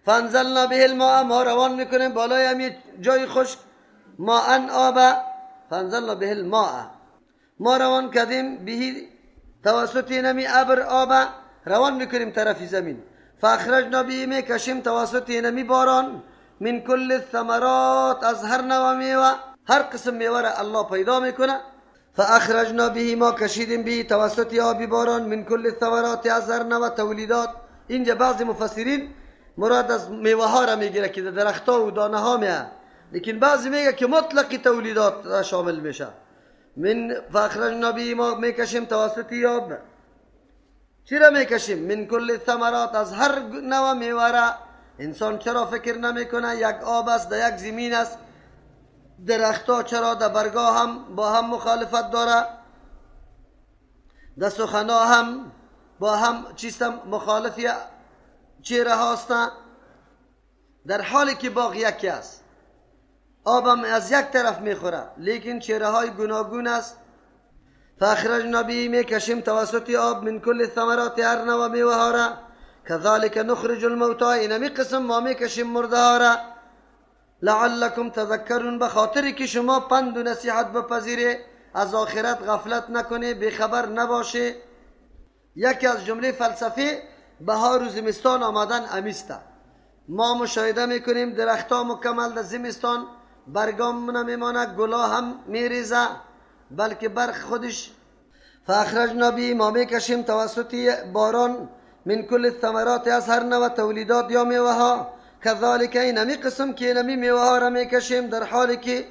فانزلنا به الماء، ما روان میکنیم بالای همی جای خشک، ماء آب. فانزلنا به الماء، ما روان کردیم به توسط نمی ابر آب، روان میکنیم طرف زمین. فاخرجنا به، میکشیم توسط نمی باران، من کل الثمرات، از هر نوع میوه، هر قسم میوه را الله پیدا میکنه. فاخرجنا به، ما کشیدیم به توسط آبی باران، من کل الثمرات، از هر نوع تولیدات. اینجا بعضی مفسرین مراد از میوه ها را میگیره که درخت ها و دانه ها میه، لیکن بعضی میگه که مطلقی تولیدات را شامل میشه. من فاخرجنا به، ما میکشیم توسط آب. چی را میکشیم؟ من کل الثمرات، از هر نوع میوه را. انسان چرا فکر نمیکنه یک آب است، در یک زمین است؟ درختها چرا در برگاه هم با هم مخالفت داره، در سخنا هم با هم چیستم مخالفی چهره هاستن، در حالی که باغ یکی است، آبم از یک طرف میخوره لیکن چهره های گوناگون است. فاخرجنا به، میکشیم توسط آب، من کل الثمرات، هر نوع میوه ها را. کذالک نخرج الموتى، اینمی قسم ما میکشیم مرده ها را. لعلکم تذکرون، بخاطر که شما پند و نصیحت بپذیره، از آخرت غفلت نکنه، بیخبر نباشه. یکی از جمله فلسفه بهار و زمستان آمدن امیسته. ما مشاهده میکنیم درختها مکمل در زمستان برگام نمیمانه، گلا هم میریزه، بلکه برخ خودش. فاخرجنا به، ما میکشیم توسط باران، من کل الثمرات، از هر نوع تولیدات یا میوه ها. کذالک، اینمی قسم که اینمی میوه ها را میکشیم، در حالی که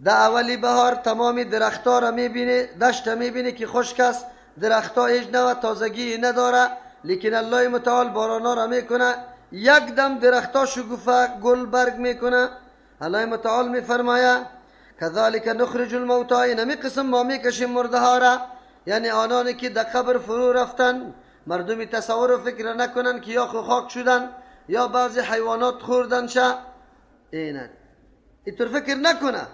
در اولی بهار تمامی درختها را میبینی، دشت میبینی که خشک است، درختها هیچ نوع تازگی نداره، لیکن الله متعال بارانا را میکنه، یک دم درختها شکوفه گل برگ میکنه. الله متعال میفرماید کذالک نخرج الموتى، اینمی قسم ما میکشیم مرده ها را، یعنی آنانی که در قبر فرو رفتن. مردمی تصور و فکر نکنن که یا خاک شدن یا بعضی حیوانات خوردن شه، اینطور فکر نکنه،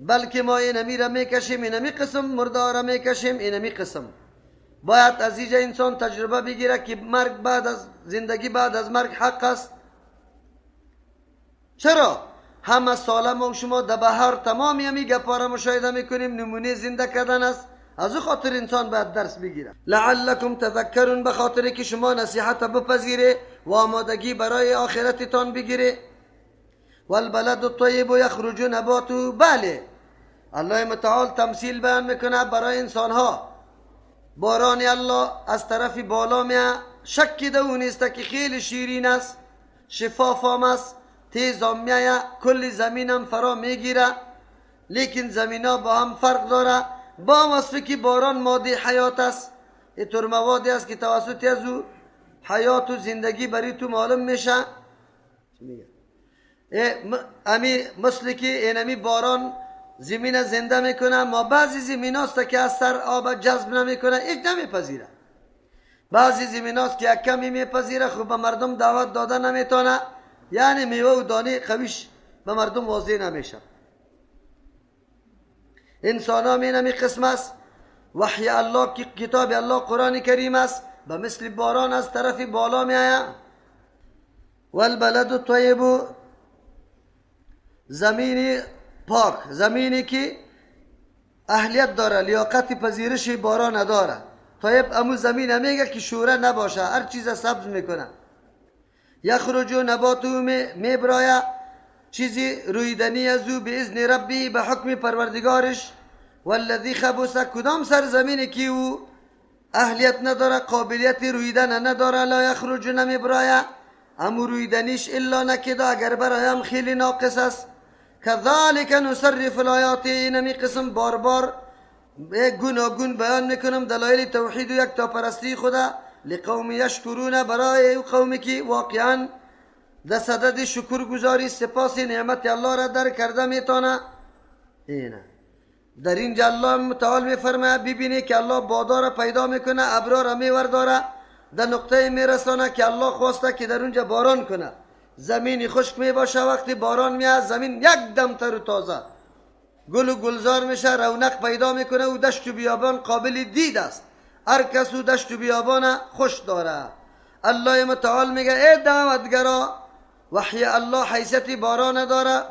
بلکه ما اینمی را میکشیم، اینمی قسم مرده ها را میکشیم. اینمی قسم باید از اینجا انسان تجربه بگیره که مرگ بعد از زندگی، بعد از مرگ حق است. چرا؟ همه سالم و شما در بهار تمامی همی گپا را مشاهده میکنیم، نمونه زنده کردن است. از او خاطر انسان باید درس بگیره. لعلکم تذکرون، بخاطر که شما نصیحت بپذیره و آمادگی برای آخرتتان بگیره. والبلد الطیب یخرج نباته، بله الله متعال تمثیل بیان میکنه برای انسان ها. باران الله از طرف بالا میاد، شکی در اون نیست که خیلی شیرین است، شفاف هم است، تیز هم میاد، کل زمین هم فرا میگیره، لیکن زمین ها با هم فرق داره. با وصفی که باران ماده حیات است، اینطور موادی است که توسط از او حیات و زندگی بری تو معلوم میشه. امی مثل که اینمی باران زمین زنده میکنه، ما بعضی زمین هاست که از سر آب جذب نمیکنه، هیچ نمیپذیره. بعضی زمین هاست که یک کمی میپذیره، خب به مردم دعوت داده نمیتونه، یعنی میوه و دانه قویش به مردم واضح نمیشه. انسان ها اینمی قسم است. وحی الله، کتاب الله قرآن کریم است، به مثل باران از طرف بالا می آید. والبلد الطیب، زمینی پاک، زمینی که اهلیت داره، لیاقت پذیرش باران نداره. طیب امو زمین همیگه که شوره نباشه، هر چیز سبز میکنه. یخرج نباتو، میبراید چیزی رویدنی از او به اذن ربی، به حکم پروردگارش. والذی خبث، کدام سرزمینی که او اهلیت نداره، قابلیت رویدن نداره، لا یخرج، نمیبراید امو رویدنیش الا نکدا، اگر برایم خیلی ناقص است. کذالک نصرف الآیات، اینمی قسم بار بار گوناگون بیان میکنم دلایل توحید و یکتا پرستی خدا، لقوم یشکرون، برای قومی که واقعا در صدد شکر گزاری سپاس نعمت الله را در کرده میتونه. اینه در اینجا الله متعال میفرماید ببینی که الله بادا را پیدا میکنه، ابرا را میورداره، در نقطه میرسانه که الله خواسته که در اونجا باران کنه، زمین خشک میباشه، وقتی باران میاد زمین یک دم تر و تازه، گل و گلزار میشه، رونق پیدا میکنه و دشت و بیابان قابل دید است. هر کس و دشت و بیابان خوش داره. الله متعال میگه ای دعوتگرا، وحی الله حیثیت باران داره،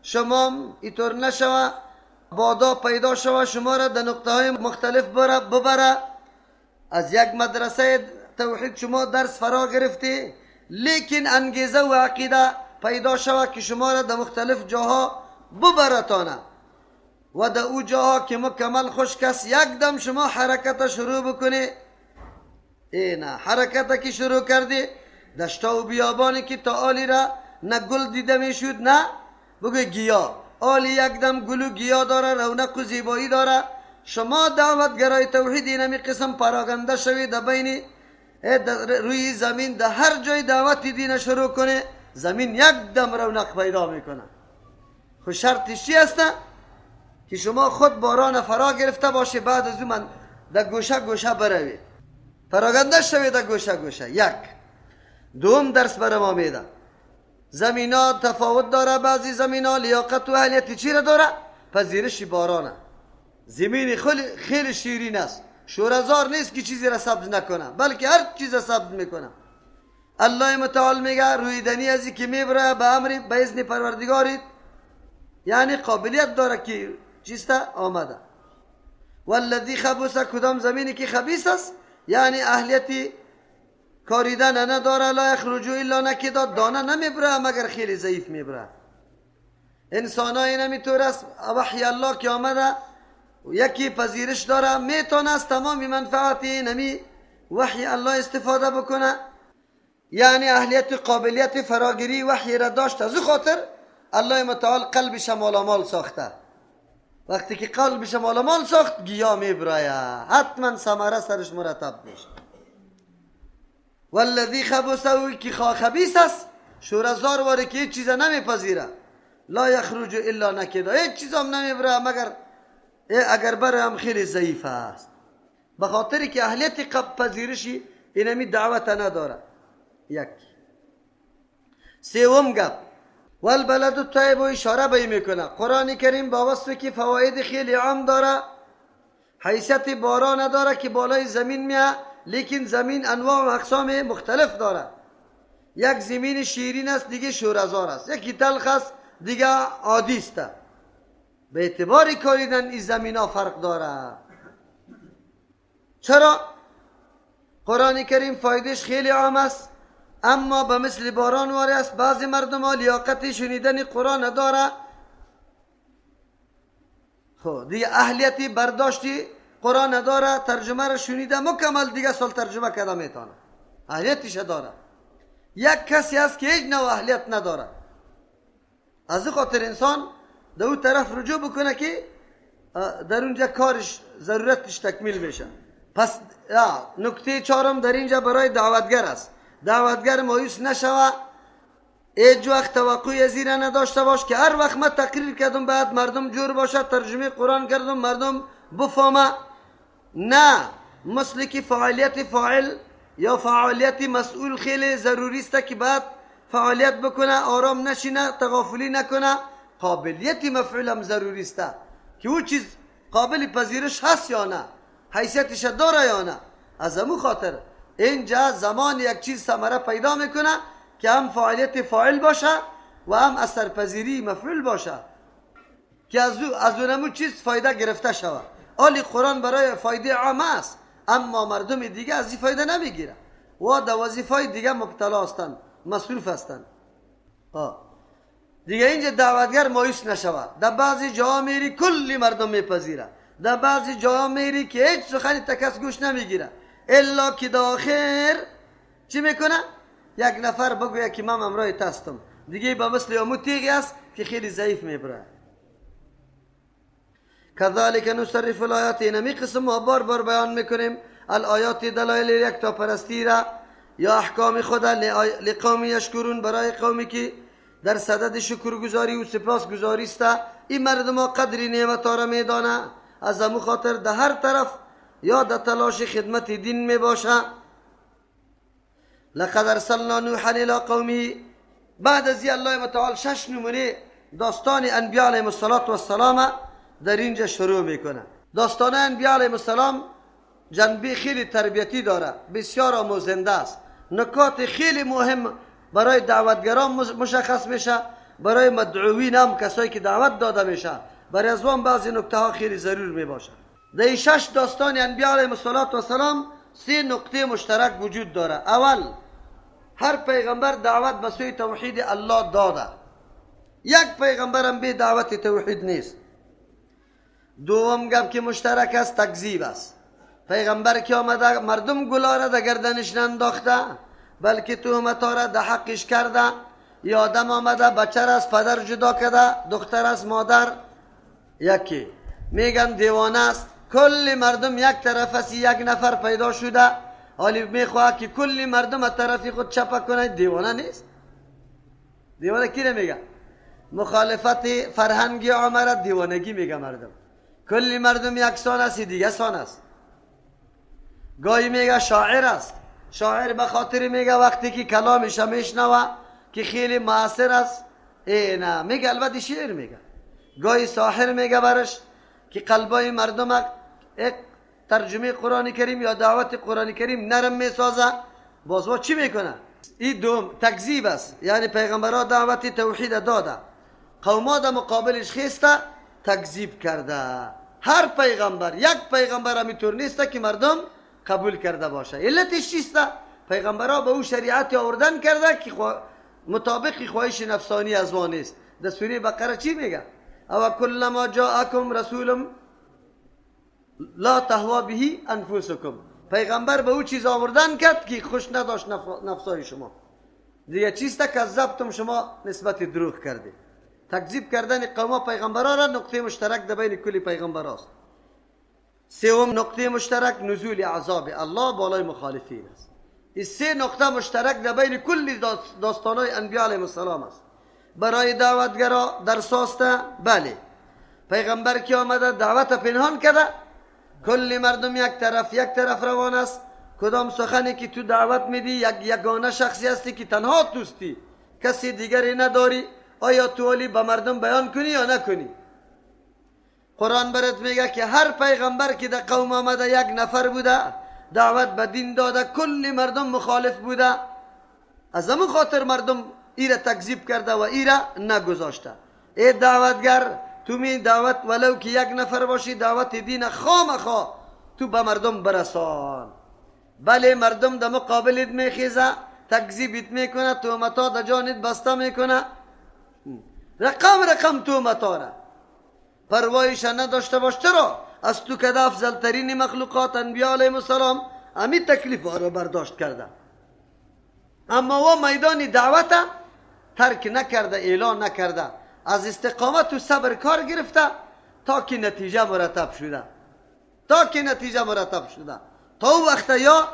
شما اینطور نشوه بادا پیدا شوه شما را در نقطه های مختلف ببره. از یک مدرسه توحید شما درس فرا گرفتی، لیکن انگیزه و عقیده پیدا شوه که شما را در مختلف جاها ببرتانه و در او جاها که مکمل خشک است یک دم شما حرکت شروع بکنی. نه حرکت که شروع کردی دشتا و بیابانی که تا آلی را نه گل دیده میشود نه بگوی گیاه، آلی یک دم گل و گیاه داره، رونق و زیبایی داره. شما دعوتگرای توحید اینمی قسم پراگنده شوی در بین روی زمین، در هر جای دعوت دین شروع کنه زمین یک دم رونق پیدا میکنه. خود شرطش چی هسته؟ که شما خود باران فرا گرفته باشه، بعد از اون من در گوشه گوشه بروی پراگنده شوی در گوشه گوشه. یک دوم درس بر ما میده، زمین ها تفاوت داره، بعضی زمین ها لیاقت و اهلیت چی را داره؟ پذیرش بارانه. زمین خیلی شیرین است، شورزار نیست که چیزی را سبز نکنه، بلکه هر چیز سبز میکنه. الله متعال میگه رویدنی ازی که میبره به امر به اذن پروردگارید، یعنی قابلیت داره که چیسته آمده. والذی خبوث، کدام زمینی که خبیث است یعنی اهلیتی کاریدن نداره، لا یخرجو الا نکدا، دانه نمیبره مگر خیلی ضعیف میبره. انسان های نمیطور است، وحی الله که آمده یکی پذیرش داره، میتونه از تمام منفعتی نمی وحی الله استفاده بکنه، یعنی اهلیت قابلیت فراگیری وحی را داشت. از او خاطر الله متعال قلبش مالامال ساخته. وقتی که قلبش مالامال ساخت گیاه میبره، حتما ثمره سرش مرتب میشه. والذی خبث، که خبیث است شورزار واره که هیچ چیز نمیپذیره، لا یخرج الا نکدا، هیچ چیز هم نمیبره مگر اگر بره هم خیلی ضعیف است، به خاطری که اهلیت پذیرشی اینمی دعوت نداره. یک سوم گپ والبلد الطیب، اشاره به میکنه قرآن کریم با وصف که فواید خیلی عام داره، حیثیت باران داره که بالای زمین میاد، لیکن زمین انواع و اقسام مختلف داره. یک زمین شیرین است، دیگه شورزار است، یکی تلخ است، دیگه عادی است. به اعتبار کاریدن این زمین ها فرق داره. چرا؟ قرآن کریم فایدهش خیلی عام است، اما به مثل باران واره است. بعضی مردم ها لیاقت شنیدن قرآن داره، خب دیگه اهلیتی برداشتی قرآن داره، ترجمه را شنیده مکمل دیگه سال ترجمه کرده میتونه، اهلیتش داره. یک کسی هست که هیچ نوع اهلیت نداره، از خاطر انسان در اون طرف رجوع بکنه که در اونجا کارش ضرورتش تکمیل میشه. پس نکته چهارم در اینجا برای دعوتگر است، دعوتگر مایوس نشوه، هیچ وقت توقعی زیر نداشته باش که هر وقت من تقریر کردم بعد مردم جور باشه، ترجمه قرآن کردم مردم بفهمه. نه، مثل که فعالیت فاعل یا فعالیت مسئول خیلی ضروری است که بعد فعالیت بکنه، آرام نشینه، تغافلی نکنه. قابلیت مفعول هم ضروری است که او چیز قابل پذیرش هست یا نه، حیثیتش داره یا نه. از همون خاطر اینجا زمان یک چیز ثمره پیدا میکنه که هم فعالیت فاعل باشه و هم اثرپذیری مفعول باشه که از اونمون چیز فایده گرفته شود. آلی قرآن برای فایده عام است، اما مردم دیگه از این فایده نمیگیره و در وظیفه دیگه مبتلا هستند، مصروف هستند. دیگه اینجا دعوتگر مایوس نشود. در بعضی جاها میری کلی مردم میپذیره، در بعضی جاها میری که هیچ سخنی تکس گوش نمیگیره، الا که داخل چی میکنه؟ یک نفر بگویه که من امرای تستم، دیگه با مثل امو تیغی است که خیلی ضعیف میبره. کذالک نصرف الآیات، اینمی قسم ما بار بار بیان میکنیم الآیات دلایل یک تا پرستی را یا احکام خدا لقوم یشکرون، برای قومی که در صدد شکرگزاری و سپاسگزاری است. این مردم ها قدری نعمت ها را میدانه، از همون خاطر در هر طرف یا در تلاش خدمت دین می باشه. لقد ارسلنا نوحا الى قومه، بعد از الله متعال 6 نمونه داستان انبیاء علیهم السلام در اینجا شروع میکنه. داستان انبیاء علیهم السلام جنبه خیلی تربیتی داره، بسیار آموزنده است. نکات خیلی مهم برای دعوتگران مشخص میشه، برای مدعوین هم کسایی که دعوت داده میشه برای از وان بعضی نکته ها خیلی ضرور می باشه. در 6 داستان انبیاء علیهم السلام 3 نکته مشترک وجود داره. اول، هر پیغمبر دعوت به سوی توحید الله داده، یک پیغمبر هم به دعوت توحید نیست. دوم گپ که مشترک است تکذیب است. پیغمبر که آمده مردم گلاره در گردنش ننداخته، بلکه تهمت ها را در حقش کرده. یا آدم آمده بچه را از پدر جدا کرده، دختر از مادر، یکی میگن دیوانه است. کل مردم یک طرف است، یک نفر پیدا شده حالی میخواه که کل مردم از طرفی خود چپه کنه، دیوانه نیست؟ دیوانه کی نمیگه؟ مخالفت فرهنگی عمر دیوانگی میگه مردم. کل مردم یکسان است، دیگه سان است. گاهی میگه شاعر است. شاعر به خاطر میگه وقتی که کلامش میشنوه که خیلی مؤثر است، نه میگه البته شعر میگه. گاهی ساحر میگه برش که قلبای مردم یک ترجمه قرآن کریم یا دعوت قرآن کریم نرم میسازه. باز چی میکنه؟ این دوم تکذیب است، یعنی پیغمبرها دعوت توحید داده، قوما در مقابلش خیسته تکذیب کرده. هر پیغمبر، یک پیغمبر همینطور نیست که مردم قبول کرده باشه. علتش چیست؟ پیغمبرها به او شریعت آوردن کرده که مطابق خواهش نفسانی از ما نیست. در سوره بقره چی میگه؟ او کلما جاءکم رسول لا تهوا به انفسکم. پیغمبر به او چیز آوردن کرد که خوش نداشت نفسای شما. دیگه چیست؟ کذبتم، شما نسبت دروغ کرده. تکذیب کردن قوم پیغمبران را نقطه مشترک در بین کل پیغمبر است. سوم نقطه مشترک نزول عذاب الله بالای مخالفین است. این 3 نقطه مشترک در بین کل داستانهای انبیاء علیهم السلام است. برای دعوتگرا درس است. بله، پیغمبر که آمده دعوت پنهان کرده، کل مردم یک طرف روان است. کدام سخنی که تو دعوت میدی یگانه شخصی هستی که تنها توستی، کسی دیگری نداری، آیا تو ولی به مردم بیان کنی یا نکنی؟ قرآن برات میگه که هر پیغمبر که در قوم آمده یک نفر بوده، دعوت به دین داده، کل مردم مخالف بوده، از همون خاطر مردم ایره تکذیب کرده و ایره نگذاشته. ای دعوتگر، تو می دعوت ولو که یک نفر باشی، دعوت دین خامخا تو به مردم برسان. بله مردم در مقابلت میخیزه، تکذیبت میکنه، تهمتا در جانت بسته میکنه، رقم تهمتا را پروایش نداشته باش. چرا؟ از تو که افضل ترین مخلوقات انبیاء علیهم السلام همین تکلیف ها را برداشت کرده، اما و میدان دعوت ترک نکرده، اعلان نکرده، از استقامت و صبر کار گرفته تا که نتیجه مرتب شده. تا وقت یا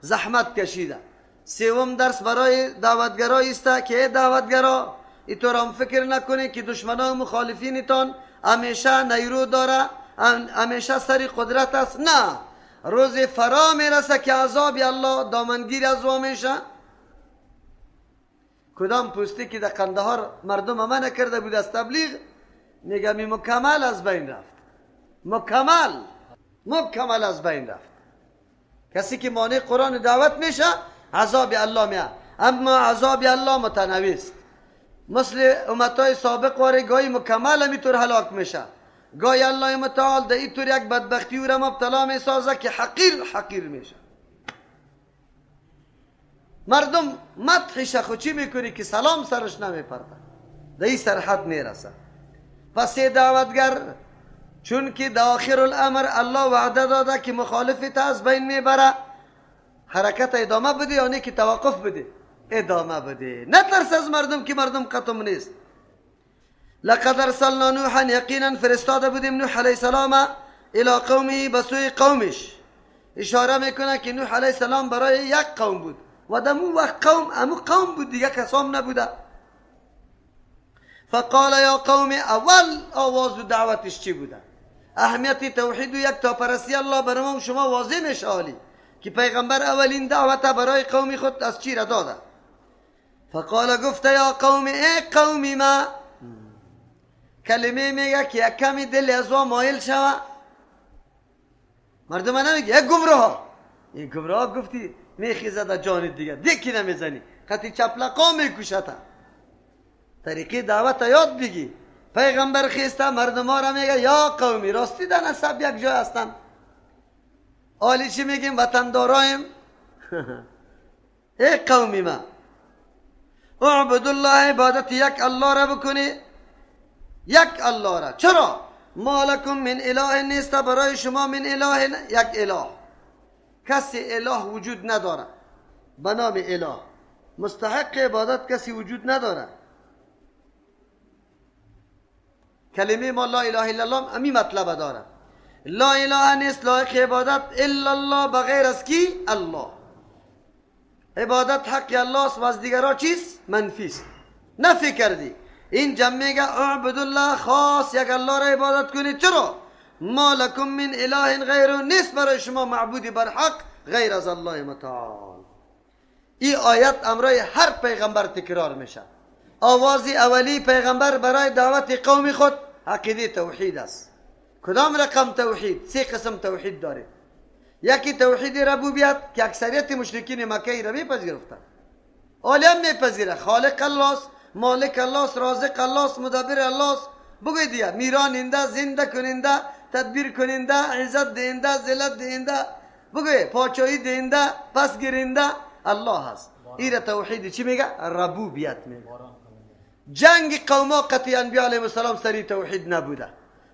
زحمت کشیده. سوم درس برای دعوتگرای است که دعوتگرا اینطور هم فکر نکنی که دشمنان مخالفینتان همیشه نیرو داره، همیشه سری قدرت است. نه، روز فرا میرسه که عذاب الله دامنگیر از او میشه. کدام پوستی که در قندهار مردم منع کرده بود از تبلیغ، میگم مکمل از بین رفت. مکمل از بین رفت. کسی که مانع قرآن دعوت میشه عذاب الله میاد، اما عذاب الله متنوع است. مثل امتهای سابق واره گاهی مکمل همیطور هلاک میشه، گاهی الله متعال در این طور یک بدبختی او را مبتلا میسازه که حقیر میشه. مردم مدحش خود چی میکنی که سلام سرش نمیپرده، در این سرحد میرسه. پس دعوتگر چون که در آخر الامر الله وعده داده که مخالفت از بین میبره، حرکت ادامه بده یا نه که توقف بده؟ ادامه بده. نترس از مردم که مردم قطم نیست. لقد ارسلنا نوحا، یقینا فرستاده بودیم نوح علیه السلام الى قومه، بسوی قومش. اشاره میکنه که نوح علیه السلام برای یک قوم بود و در اون وقت قوم بود، دیگه کسام نبوده. فقال یا قوم، اول آواز و دعوتش چی بوده؟ اهمیت توحید و یک تاپرستی الله برای شما واضح میشه حالی که پیغمبر اولین دعوت برای قوم خود از چی را داده. فقال، گفت یا قوم، ای قومی ما. کلمه میگه که یک کمی دل از او مایل شوه. مردم نمیگه یک گمراه، این گمراه گفتی میخیزه در جان دیگه دیکی نمیزنی، خطی چپلقا میکشته. طریقی دعوت یاد بگی. پیغمبر خیسته مردم ها را میگه یا قومی، راستی در نسب یک جای هستن، حالی چی میگیم؟ وطندارایم. ای قومی ما، اعبد الله، عبادت یک الله را بکنی، یک الله را. چرا؟ ما لکم من اله نیست برای شما من اله، یک اله، کسی اله وجود نداره به نام اله، مستحق عبادت کسی وجود نداره. کلمه ما لا اله الا الله امی مطلب داره. لا اله نیست لایق عبادت الا الله، بغیر از کی؟ الله. عبادت حق الله است و از دیگرها چیست؟ منفی است. نفی کردی. این جمع میگه اعبد الله، خاص یک الله را عبادت کنید. چرا؟ ما لکم من اله غیره، نیست برای شما معبودی بر حق غیر از الله متعال. این آیت امرای هر پیغمبر تکرار میشه. آوازی اولی پیغمبر برای دعوت قوم خود عقیده توحید است. کدام رقم توحید؟ 3 قسم توحید داره. یکی توحید ربوبیت که اکثریت مشرکین مکه را میپذیرفتند، عالم میپذیره، خالق الله است، مالک الله است، رازق الله است، مدبر الله است. بگوید دیگه میراننده، زنده کننده، تدبیر کننده، عزت دهنده، ذلت دهنده، بگوید پادشاهی دهنده، پس گیرنده الله هست. این را توحید چی میگه؟ ربوبیت میگه. جنگ قوما قطعی انبیاء علیهم السلام سری توحید نبوده،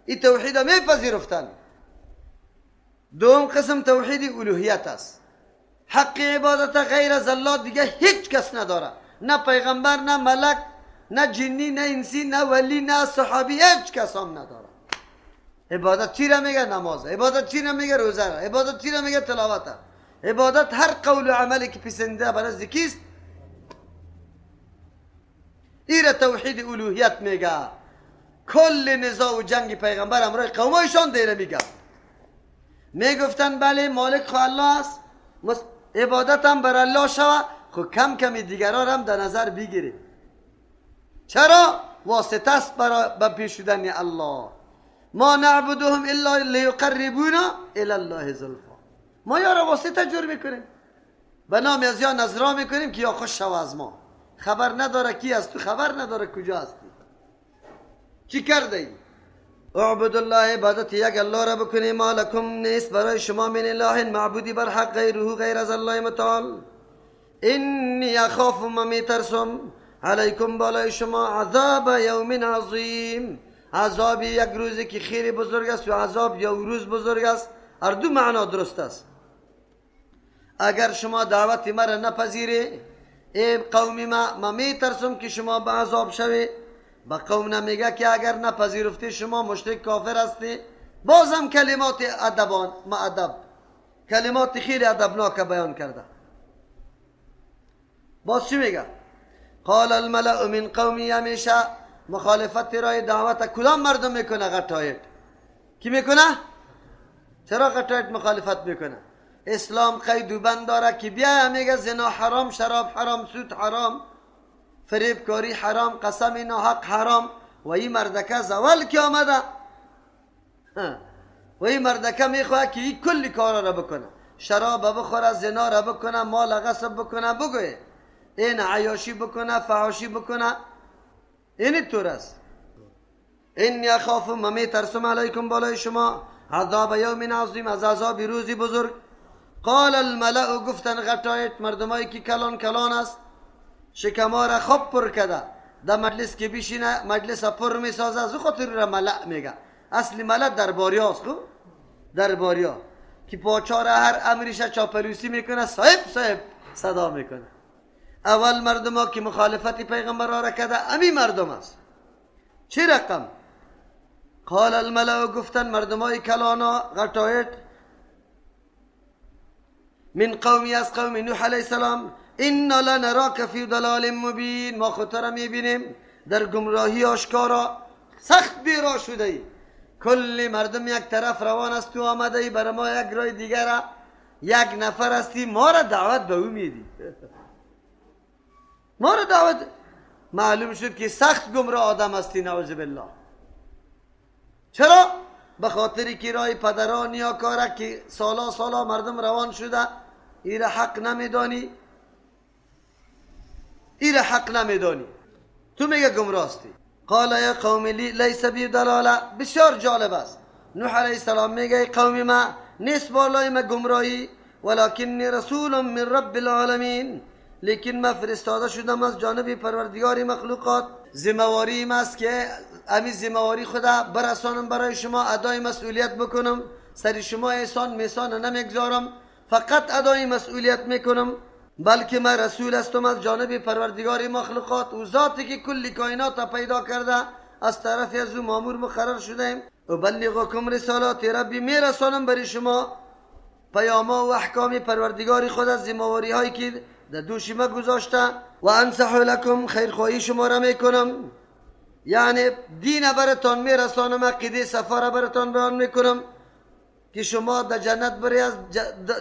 این توحید میپذیرفتند. دوم قسم توحید الوهیت است. حق عبادت غیر از الله دیگه هیچ کس نداره، نه پیغمبر، نه ملک، نه جنی، نه انسی، نه ولی، نه صحابی، هیچ کس هم نداره. عبادت چی را میگه؟ نماز. عبادت چی را میگه؟ روزه. عبادت چی را میگه؟ تلاوت. عبادت هر قول و عملی که پسنده بر از کیست؟ این را توحید الوهیت میگه. کل نزاع و جنگ پیغمبر امرای قومایشان دیره میگه. میگفتن بله مالک خو الله است، عبادت هم بر الله شوه، خو کم کمی دیگران هم در نظر بگیریم. چرا؟ واسطه است به پیش شدن الله. ما نعبدهم الا لیقربونا الی الله زلفا. ما یا را واسطه جور میکنیم، به نام از یا نظرا میکنیم که یا خوش شو از ما. خبر نداره کی است تو، خبر نداره کجا هستی. چی کرده ای؟ اعبد الله، عبادت یک الله را بکنی. ما لکم نیست برای شما من اله معبودی بر حق غیره غیر از الله متعال. اینی اخاف، ما میترسم، علیکم بالای شما، عذاب یوم عظیم، عذاب یک روزی که خیلی بزرگ است و عذاب یا روز بزرگ است. هر دو معنا درست است. اگر شما دعوت مرا نپذیری ای قومی ما میترسم که شما به عذاب شوی. با قوم نمیگه که اگر نپذیرفتی شما مشرک کافر هستی. بازم کلمات ادبان ادب، کلمات خیلی ادبناک بیان کرده. باز چی میگه؟ قال الملأ من قومی، همیشه مخالفت رای دعوت کدام مردم میکنه؟ غټایت. کی میکنه؟ چرا غټایت مخالفت میکنه؟ اسلام قید و بند داره که بیا میگه زنا حرام، شراب حرام، سود حرام، فریب کاری حرام، قسم ناحق حرام. و این مردکه زوال که آمده، و این مردکه میخواه که این کلی کارا را بکنه، شراب بخوره، زنا را بکنه، مال غصب بکنه، بگوه این عیاشی بکنه، فحاشی بکنه. این طور است. اینی اخاف، ما میترسم علیکم بالای شما، عذاب یوم عظیم، از عذاب روزی بزرگ. قال الملأ، گفتن غټایت مردمایی که کلان کلان است، شکما را خوب پر کده، در مجلس که بیشینه مجلس پر میسازه، از خاطر را ملأ میگه. اصلی ملأ درباریا است. خب درباریا که پاچا را هر امریش چاپلوسی میکنه، صاحب صاحب صدا میکنه. اول مردم ها که مخالفت پیغمبر را کده امی مردم است. چه رقم؟ قال الملأ، گفتن مردم های کلانا غټایت، من قومی، از قوم نوح علیه السلام، انا لنراک فی ضلال مبین، ما خود را میبینیم در گمراهی آشکارا، سخت بیراه شده ای. کل مردم یک طرف روان است، تو آمده ای برای ما یک راه دیگر، یک نفر هستی، ما را دعوت به او میدی. ما را دعوت، معلوم شد که سخت گمراه آدم هستی، نعوذ بالله. چرا؟ به خاطری که رای پدران یا کاره که سالا مردم روان شده ایره حق نمیدانی، ایره حق نمیدانی، تو میگه گمراستی. قال یا قوم لیس بی دلاله. بسیار جالب است. نوح علیه السلام میگه ای قوم ما نیست بالای ما گمراهی، ولکنی رسول من رب العالمین، لیکن ما فرستاده شدم از جانب پروردگار مخلوقات. ذمه‌واریم است که امی ذمه‌واری خدا برسانم برای شما، ادای مسئولیت بکنم، سر شما احسان میسان نمیگذارم، فقط ادای مسئولیت میکنم. بلکه من رسول هستم از جانب پروردگار مخلوقات، و ذاتی که کل کائنات پیدا کرده از طرف از او مامور مقرر شدیم. ابلغکم رسالات ربی، میرسانم برای شما پیاما و احکام پروردگار خود از ذمه‌واری هایی که در دوش ما گذاشته. و انصح لکم، خیرخواهی شما را میکنم، یعنی دین براتان میرسانم، عقیده سفر براتان بیان میکنم که شما در جنت بری، از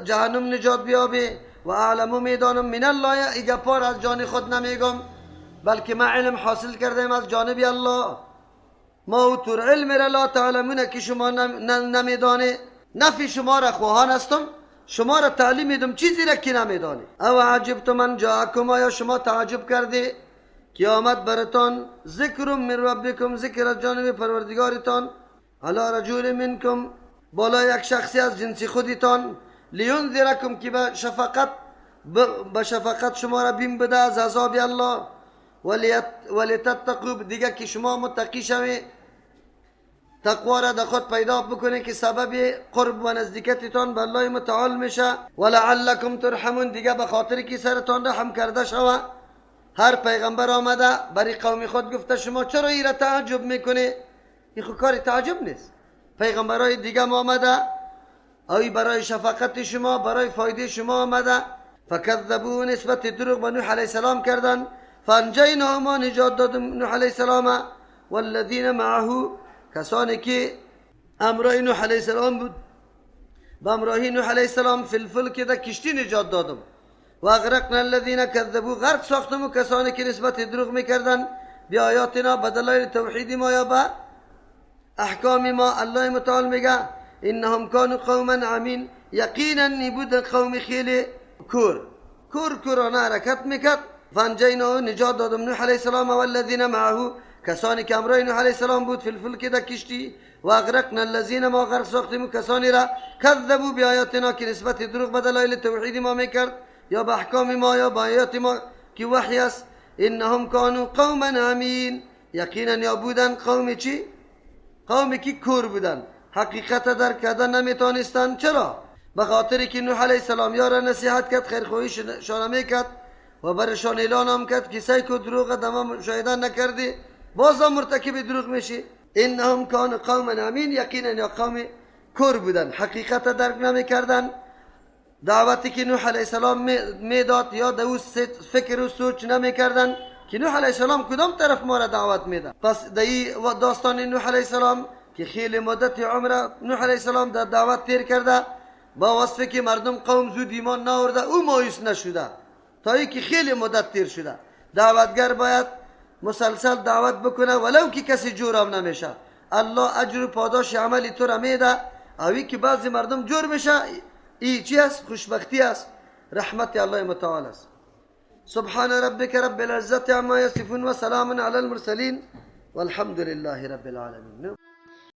جهنم نجات بیابی. و اعلمو میدانم من الله، ایگه پار از جان خود نمیگم، بلکه ما علم حاصل کردیم از جانب الله. ما اوتور علم را لا تعلمونه، که شما نمیدانی. نفی شما را خواهان هستم، شما را تعلیم میدم چیزی را که نمیدانی. او عجبتم من جاءکم، یا شما تعجب کردی که آمد براتان ذکر من ربکم، ذکر از جانب پروردگارتان، علی رجل منکم، بالا یک شخصی از جنس خودتان، لینذرکم، که به شفقت شما را بیم بده از عذاب الله، ولتتقوا، دیگه که شما متقی شوی، تقوا را در خود پیدا بکنه که سبب قرب و نزدیکتتان به الله متعال میشه. ولعلکم ترحمون، دیگه به خاطر که سرتان رحم کرده شوه. هر پیغمبر آمده برای قوم خود گفته شما چرا این را تعجب میکنه؟ این خود کار تعجب نیست. پیغمبرای دیگه آمده، اوی برای شفقت شما، برای فایده شما آمده. فکذبوا، نسبت دروغ به نوح علیه السلام کردن. فانجیناه، ما نجات دادم نوح علیه السلام، والذین معه، کسانی که امرای نوح علیه السلام بود، با امراهی نوح علیه السلام، فی الفلک، در کشتی نجات دادم. و اغرقنا الذین کذبوا، غرق ساختم کسانی که نسبت دروغ میکردن بی آیاتنا، به دلایل توحید ما یا به احکام ما. الله متعال میگه انهم کانوا قوما عمین، یقینا نبود قوم خیلی کورانه حرکت میکرد. فانجیناه، نجات دادم نوح علیه السلام، والذین معه، کسانی که امرای نوح علیه السلام بود، فی الفلک، در کشتی. و اغرقنا الذین، ما غرق ساختیم کسانی را کذبوا بی آیاتنا، که نسبت دروغ به دلایل توحید ما میکرد یا به احکام ما یا به آیات ما که وحی است. انهم کانوا قوما عمین، یقینا یا بودن قومی چی؟ قومی که کور بودن، حقیقت درک کردن نمیتونستن. چرا؟ به خاطر که نوح علیه السلام یا را نصیحت کرد، خیرخواهی شان میکرد و برشان اعلان هم کرد که سعی کو دروغ دما مشاهده نکردی، باز هم مرتکب دروغ میشی. انهم کانوا قوما عمین، یقینا یا قوم کور بودن، حقیقت درک نمیکردن. دعوتی که نوح علیه السلام میداد یا دوست فکر و سوچ نمیکردن که نوح علیه السلام کدام طرف ما را دعوت میده. پس در داستان نوح علیه السلام که خیلی مدت عمر نوح علیه السلام در دعوت تیر کرده، با وصفی که مردم قوم زود ایمان نآورده، او مایوس نشده تا اینکه خیلی مدت تیر شده. دعوتگر باید مسلسل دعوت بکنه، ولو که کسی جورم نمیشه. الله اجر و پاداش عملی تو را میده. اوی که بعضی مردم جور میشه، این چی است؟ خوشبختی است، رحمت الله متعال است. سبحان ربک رب العزة عما یصفون و سلام علی المرسلین والحمد لله رب العالمین.